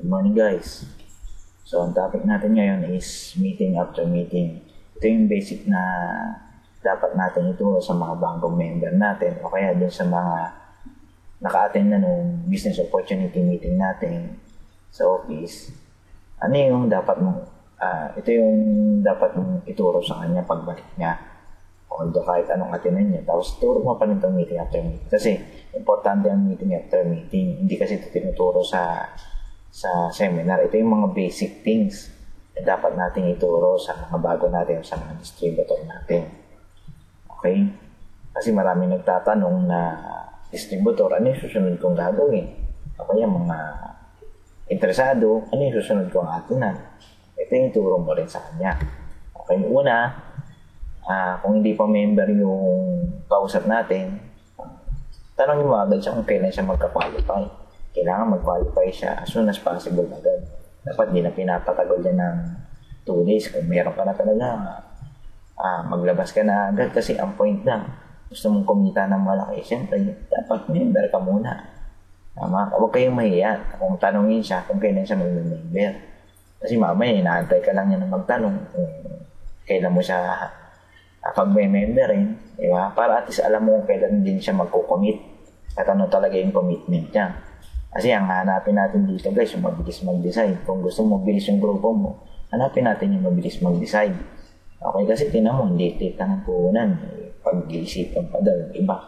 Good morning guys. So ang topic natin ngayon is meeting after meeting. Ito yung basic na dapat natin ituro sa mga bagong member natin o kaya dun sa mga naka-attend na nung business opportunity meeting natin sa office. Ano yung dapat mong ito yung dapat mong ituro sa kanya pagbalik niya. Although kahit anong attend niya, tapos turo mo pa rin itong meeting after meeting. Kasi importante ang meeting after meeting. Hindi kasi ito tinuturo sa seminar. Ito yung mga basic things na dapat natin ituro sa mga bago natin o sa mga distributor natin. Okay? Kasi maraming nagtatanong na distributor, ano yung susunod kong gagawin? O kaya mga interesado, ano yung susunod kong atunan? Ito yung ituro mo rin sa kanya. Okay, una, kung hindi pa member yung kausap natin, tanongin mo agad siya kung kailan siya magka-qualify. Kailangan mag-qualify siya as soon as possible agad. Dapat di na pinapatagal din ng 2 days. Kung meron ka na talaga, maglabas ka na agad kasi ang point lang. Gusto mong kumita ng malaki, siyempre, dapat member ka muna. Tama? Huwag kayong mahiya kung tanongin siya kung kailan siya mag-member. Kasi mamaya, inaantay ka lang niya na magtanong kung kailan mo siya pag-member rin. Diba? Para at least alam mo kung kailan din siya magkukommit. At ano talaga yung commitment niya. Kasi ang hanapin natin dito guys, yung mabilis mag-decide. Kung gusto mo mabilis yung grupo mo, hanapin natin yung mabilis mag-decide. Okay, kasi tinan mo, hindi tita ng puhunan. Pag-iisipan pa daw yung iba.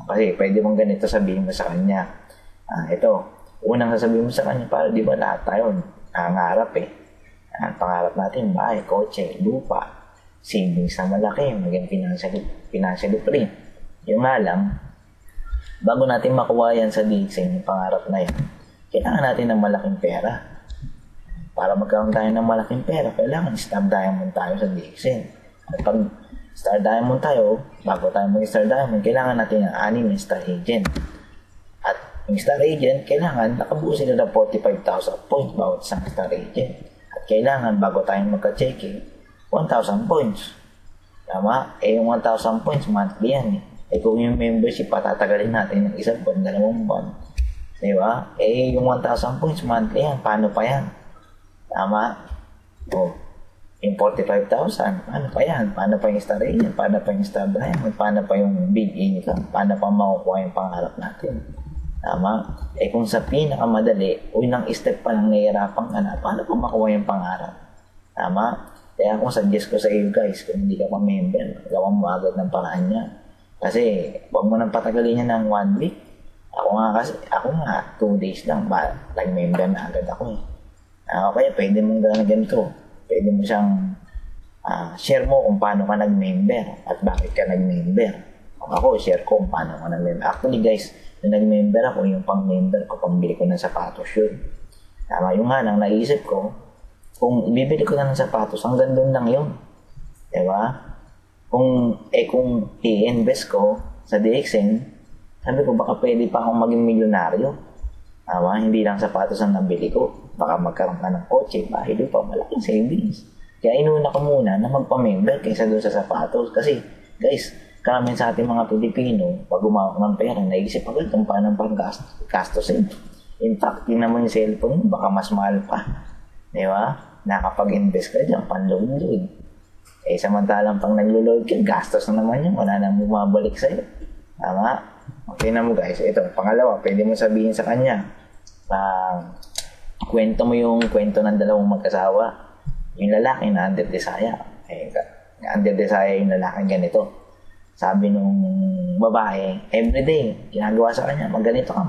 Kasi pwede mong ganito sabihin mo sa kanya. Ito, unang sasabihin mo sa kanya, para di ba lahat tayo nangangarap eh. Ang pangarap natin, bahay, kotse, lupa, savings na malaki, maging financially free. Yung nga lang, bago natin makuha yan sa DXN, yung pangarap na yan, kailangan natin ng malaking pera. Para magkaroon tayo ng malaking pera, kailangan Star Diamond tayo sa DXN. At pag Star Diamond tayo, bago tayo mag-Star Diamond, kailangan natin ng 6 na Star Agent. At yung Star Agent, kailangan nakabuo sila ng 45,000 points bawat isang Star Agent. At kailangan, bago tayo magka-check-in, 1,000 points. Tama? Yung 1,000 points, monthly yan eh. Kung yung membership, patatagalin natin ng 1 buwan, 2 buwan. Diba? Yung 1,000 points monthly yan, paano pa yan? Tama? Yung 45,000, paano pa yan? Paano pa yung Star Agent? Paano pa yung Star Diamond? Paano pa yung big income? Paano pa makukuha yung pangarap natin? Tama? Kung sa pinakamadali, unang step pa lang nahihirapan ka na, paano pa makuha yung pangarap? Tama? Kaya kung suggest ko sa iyo guys, kung hindi ka pa member, gawan mo agad ng paraan niya. Kasi, huwag mo nang patagalin niya ng 1 week. Ako nga, 2 days lang, nag-member na agad ako eh. Okay, pwede mong gano'n ganito. Pwede mo siyang share mo kung paano ka nag-member at bakit ka nag-member. Ako, share ko kung paano ka nag-member. Actually guys, nung nag-member ako, yung pang-member ko, pambili ko ng sapatos yun. Tama, yung nga nang naisip ko, kung ibibili ko na ng sapatos, hanggang doon lang yun. Diba? Kung i-invest ko sa DXN, sabi ko baka pwede pa akong maging milyonaryo. Hindi lang sapatos ang nabili ko. Baka magkaroon ka ng kotse, bahay doon pa, malaking savings. Kaya inuna ko muna na magpa-member kaysa doon sa sapatos. Kasi guys, karamihan sa ating mga Pilipino, pag umawak ng pera, naisip agad kung paano pang-gastosin. In fact, yun naman yung cellphone, baka mas mahal pa. Diba? Nakapag-invest ka dyan, panload-load. Samantalang pang naglo-load ka, gastos na naman yun. Wala nang bumabalik sa'yo. Tama? Okay na mo guys. Ito, pangalawa, pwede mo sabihin sa kanya. Kwento mo yung kwento ng dalawang magkasawa. Yung lalaki na under desire. Under desire yung lalaki ganito. Sabi nung babae, everyday, ginagawa sa kanya, magganito ka,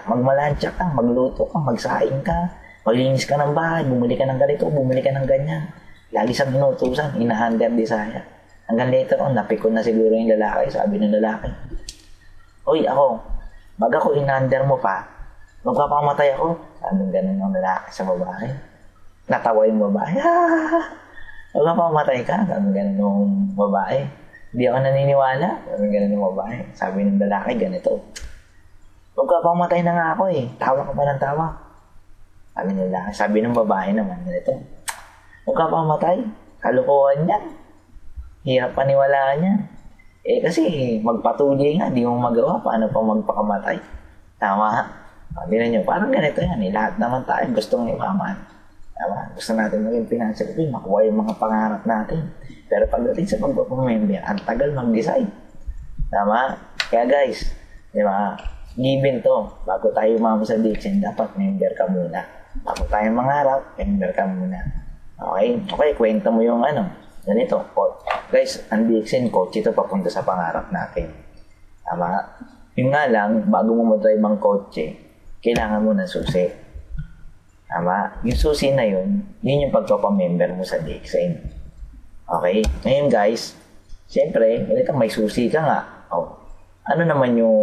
magmalansya ka, magluto ka, magsaing ka, maglinis ka ng bahay, bumili ka ng ganito, bumili ka ng ganyan. Lagi sa inutusan, ina-under desire. Hanggang later on, napikon na siguro yung lalaki. Sabi ng lalaki, "Uy, baga ako in-under mo pa, magpapamatay ako." Sabi ganun ng lalaki sa babae. Natawa yung babae. "Magpapamatay ka?" Sabi ganun ng babae. "Hindi ako naniniwala." Sabi ganun ng babae. Sabi ng lalaki, ganito, "Magpapamatay na nga ako eh. Tawa ka pa ng tawa." Sabi ng lalaki. Sabi ng babae naman, ganito, "Huwag ka pamatay. Kalukuhan yan. Hirap paniwalaan yan. Kasi magpatuloy nga, di mo magawa. Paano pa magpakamatay?" Tama? Tingnan nyo, parang ganito yan eh. Lahat naman tayo gustong imaman. Tama? Gusto natin maging financial free, makuha yung mga pangarap natin. Pero pagdating sa pagpapamember, ang tagal mag-decide. Tama? Kaya guys, di ba, given to, bago tayo umama sa Dixon, dapat member ka muna. Bago tayo mangarap, member ka muna. Okay? Okay, kwento mo yung ganito. Guys, ang Dixon, coach ito papunta sa pangarap natin. Tama? Yung nga lang, bago mo mag-drive ang kotse, kailangan mo ng susi. Tama? Yung susi na yun yung pagpapamember mo sa Dixon. Okay? Ngayon guys, siyempre, may susi ka nga. Ano naman yung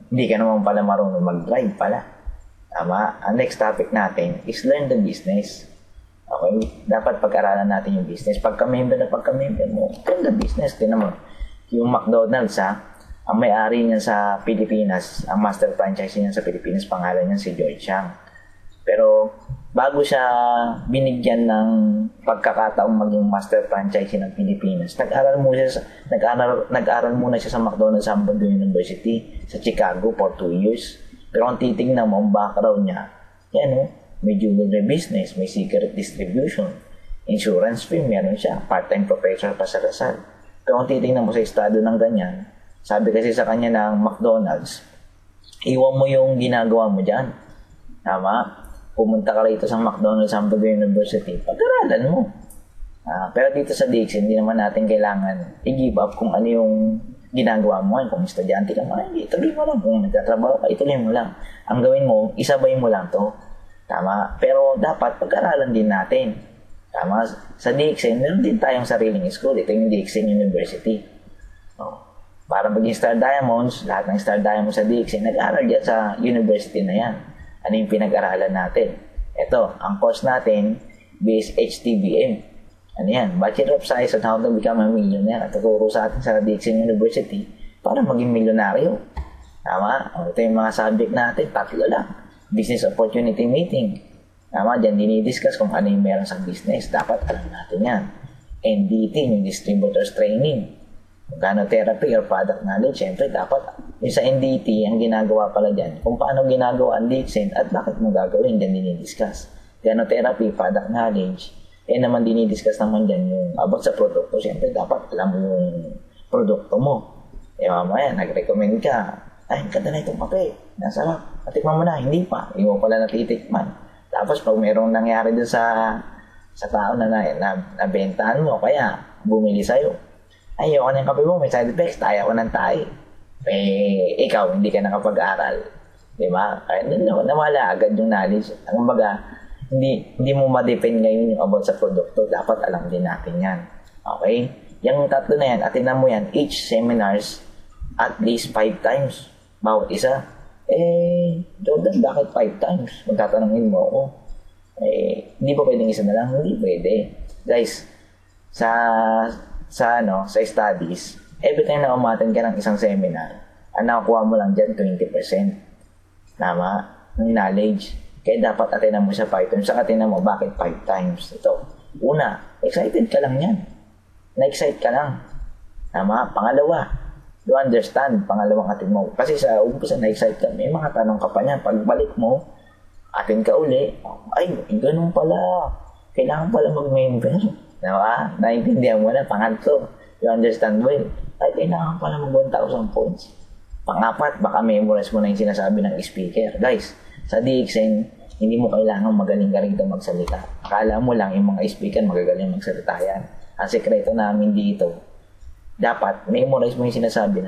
hindi ka naman pala marunong mag-drive pala? Tama? Ang next topic natin is learn the business. Okay? Dapat pag-aralan natin yung business. Pagka-member mo, learn the business. Tignan mo. Yung McDonald's, ang may-ari niya sa Pilipinas, ang master franchise niya sa Pilipinas, pangalan niya si George Chang. Pero bago siya binigyan ng pagkakataong maging master franchise ng Pilipinas, nag-aral muna siya sa McDonald's Hamburg University sa Chicago for 2 years. Pero kung titignan mo ang background niya, may jewelry business, may cigarette distribution, insurance firm, meron siya, part-time professor pa sa Lasal. Pero kung titignan mo sa estado ng ganyan, sabi kasi sa kanya ng McDonald's, iwan mo yung ginagawa mo dyan. Tama? Pumunta ka rito sa McDonald's Hamburg University, pag-aralan mo. Pero dito sa Dixon, hindi naman natin kailangan i-give up kung ano yung ginagawa mo. Kung estudyante ka, ituloy mo lang. Kung nagtatrabaho ka, ituloy mo lang. Ang gawin mo, isabay mo lang to. Tama? Pero dapat pag-aralan din natin. Tama? Sa Dixon, meron din tayong sariling school. Ito yung Dixon University. Para maging Star Diamonds, lahat ng Star Diamonds sa Dixon, nag-aaral dyan sa university na yan. Ano yung pinag-aralan natin? Ito, ang course natin, base HTBM. Ano yan? Bachelor of Science on How to Become a Millionaire. At tuturo sa atin sa Dixon University para maging milyonaryo. Tama? Ito yung mga subject natin, 3 lang. Business Opportunity Meeting. Tama? Diyan dinidiscuss kung ano yung meron sa business. Dapat alam natin yan. NDT, yung Distributors Training. Gano therapy or product knowledge, siyempre dapat yung sa NDT, ang ginagawa pala dyan, kung paano ginagawa ang Dixon at bakit mo gagawin, dyan dinidiscuss. Gano therapy, product knowledge, naman dinidiscuss naman dyan yung about sa produkto, siyempre dapat alam mo yung produkto mo. Mamaya, nag-recommend ka, ay, ganda na itong kape, nasarap, natikman mo na, hindi pa, hindi mo pala natitikman. Tapos pag mayroong nangyari dun sa tao na nabentahan mo, kaya bumili sa'yo, ayoko na yung kape mo, may side effects, tayo ko ng tayo. Ikaw, hindi ka nakapag-aral. Diba? Kaya nawala agad yung knowledge. Ang baga, hindi mo ma-depend ngayon yung about sa produkto. Dapat alam din natin yan. Okay? Yung 3 na yan, atinan mo yan, each seminars, at least 5 times. Bawat isa. Jordan, bakit 5 times? Magtatanungin mo ako. Hindi pa pwedeng isa na lang? Hindi pwede. Guys, sa studies, every time na umattend ka ng isang seminar, ang nakukuha mo lang dyan, 20%. Tama? Ng knowledge. Kaya dapat attenan mo siya 5 times. Saka attenan mo, bakit 5 times? Ito. Una, excited ka lang yan. Na-excite ka lang. Tama? Pangalawa, you understand. Pangalawang attend mo. Kasi sa umpisa na-excite ka, may mga tanong ka pa niya. Pagbalik mo, attend ka uli. Ay, ganun pala. Kailangan pala mag-member. Diba? Naintindihan mo na. Pangatlo, you understand well. Ay, kailangan pala mag 1,000 points. Pangapat, baka memorize mo na yung sinasabi ng speaker. Guys, sa Dixon, hindi mo kailangan magaling ka rito magsalita. Akala mo lang yung mga speaker magagaling magsalita yan. Ang sekreto namin dito, dapat memorize mo yung sinasabi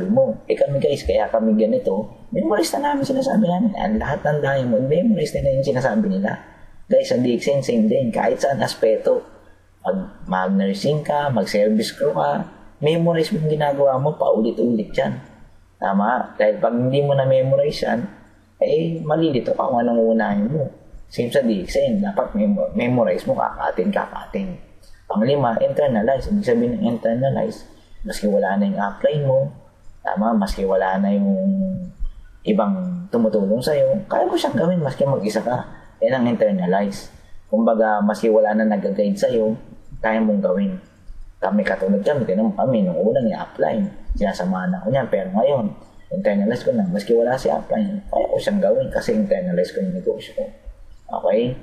mo. Kami guys, kaya kami ganito, memorize na namin sinasabi namin. Ang lahat ng diamond, memorize na yung sinasabi nila. Guys, sa Dixon, same din. Kahit saan aspeto. Mag-nursing ka, mag-service crew ka, memorize mo yung ginagawa mo, paulit-ulit yan. Tama? Dahil pag hindi mo na-memorize yan, malilito ka kung anong unahin mo. Same sa Dixon, dapat memorize mo, kakatin. Panglima, internalize. Ibig sabihin ng internalize, maski wala na yung upline mo, tama? Maski wala na yung ibang tumutulong sa'yo, kaya mo siyang gawin maski mag-isa ka. Yan ang internalize. Kumbaga, maski wala na nag-guide sa'yo, kaya mong gawin. Kami katulad kami, tinanong kami, nung unang i-apply, sinasamahan ako niyan. Pero ngayon, Internalize ko na. Maski wala si upline, kaya ko siyang gawin kasi internalize ko yung negosyo ko. Okay?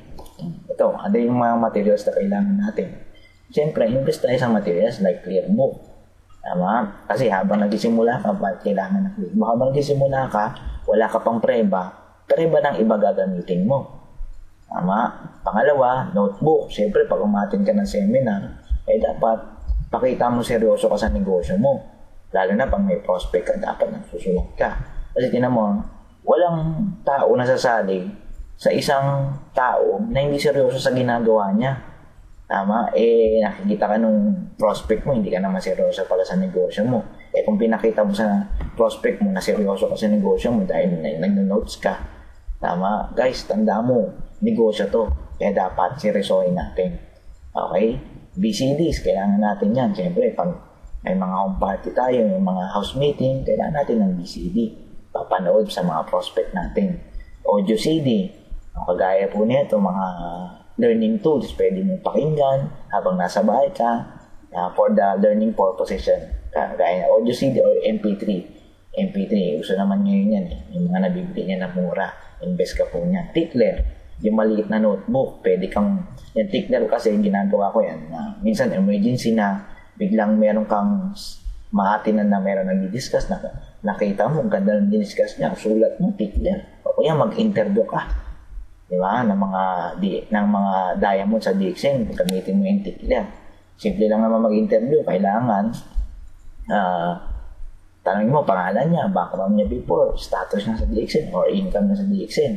Ito, ano yung mga materials na kailangan natin? Siyempre, invest tayo sa materials like clear book. Tama? Kasi habang nagsisimula ka, ba't kailangan ng clear book? Habang nagsisimula ka, wala ka pang preba ng iba gagamitin mo. Tama? Pangalawa, notebook. Siyempre, pag umatin ka ng seminar, dapat pakita mo seryoso ka sa negosyo mo. Lalo na pag may prospect ka, dapat nagsusulat ka. Kasi tinan mo, walang tao nasasali sa isang tao na hindi seryoso sa ginagawa niya. Tama? Nakikita ka nung prospect mo, hindi ka naman seryoso pala sa negosyo mo. Kung pinakita mo sa prospect mo na seryoso ka sa negosyo mo dahil nag-notes ka. Tama? Guys, tanda mo, negosyo to. Kaya dapat seryosohin natin. Okay? BCDs, kailangan natin yan. Siyempre, pag may mga home party tayo, may mga house meeting, kailangan natin ng BCD. Papanood sa mga prospect natin. Audio CD, kagaya po nito, mga learning tools, pwede mong pakinggan habang nasa bahay ka for the learning purposes yan. Kagaya audio CD or MP3. MP3, uso naman ngayon yan. Yung mga nabibili niya na mura, invest ka po niya. Tickler, yung maliit na notebook, pwede kang, yung Tickler kasi ginagawa ko yan. Minsan emergency na, biglang meron kang maatinan na meron nag-discuss na nakita mo, ganda ng discuss niya, sulat mo, Tickler. O kaya mag-interview ka. Di ba? Ng mga diamond sa DXN, gamitin mo yung Tickler. Simple lang naman mag-interview. Kailangan, tanongin mo, pangalan niya, background niya before, status niya sa DXN, or income niya sa DXN.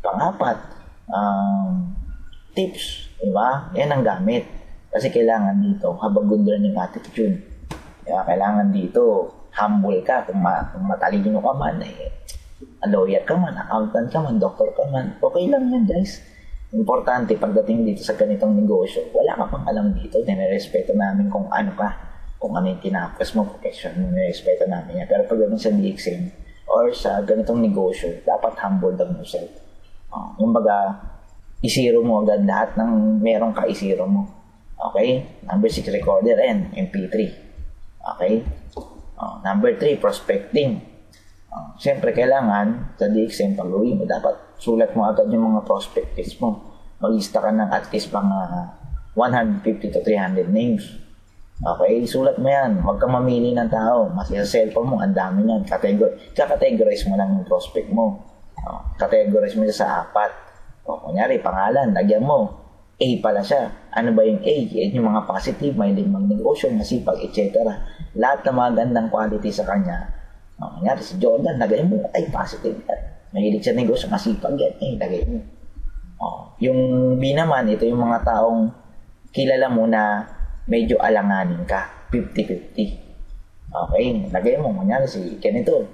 Pang-apat, tips. Di ba? Yan ang gamit. Kasi kailangan dito, habang good learning attitude. Kaya kailangan dito, humble ka. Kung matalino ka man, lawyer ka man, accountant ka man, doctor ka man, okay lang yan, guys. Importante, pagdating dito sa ganitong negosyo, wala ka pang alam dito, nirespeto namin kung ano ka, kung ano yung tinapos mo, profession, nirespeto namin yan. Pero pagdating sa DXM, or sa ganitong negosyo, dapat humble lang yourself. Kumbaga, isiro mo agad lahat ng meron ka, isiro mo. Okay? Number 6, recorder and MP3. Okay? Number 3, prospecting. Siyempre, kailangan sa DXM, pag uwi mo, dapat sulat mo agad yung mga prospects mo. Mag-lista ka ng at least pang 150 to 300 names. Okay? Sulat mo yan. Huwag kang mamili ng tao. Mas sa cellphone mo, ang dami yan. Categorize mo lang yung prospect mo. Categorize mo sa 4. Kunyari, pangalan, lagyan mo. A pala siya. Ano ba yung A? Yan yung mga positive, mahilig magnegosyo, masipag, etc. Lahat ng mga gandang quality sa kanya. Kunyari, si Jordan, lagay mo, ay positive yan. Mahilig siya negosyo, masipag yan, lagay mo. Yung B naman, ito yung mga taong kilala mo na medyo alanganin ka. 50-50. Okay, lagay mo, kunyari si ganito.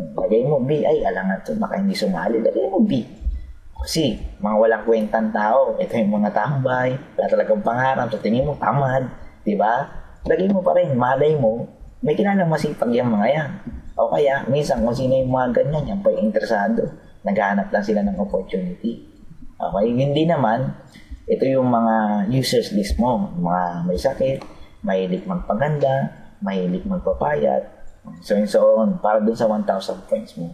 Lagay mo B, ay alangan to, baka hindi sumali. Lagay mo B. Kasi, mga walang kwentang tao, ito yung mga tambay, wala talagang pangarap, sa tingin mo, tamad, di ba? Lagay mo pa rin, malay mo, may kilalang masipag yung mga yan. O kaya, minsan, kung sino yung mga ganyan, yan pa yung interesado, naghahanap lang sila ng opportunity. Okay, hindi naman, ito yung mga users list mo, mga may sakit, mahilig magpaganda, mahilig magpapayat, so and so on, para dun sa 1,000 points mo.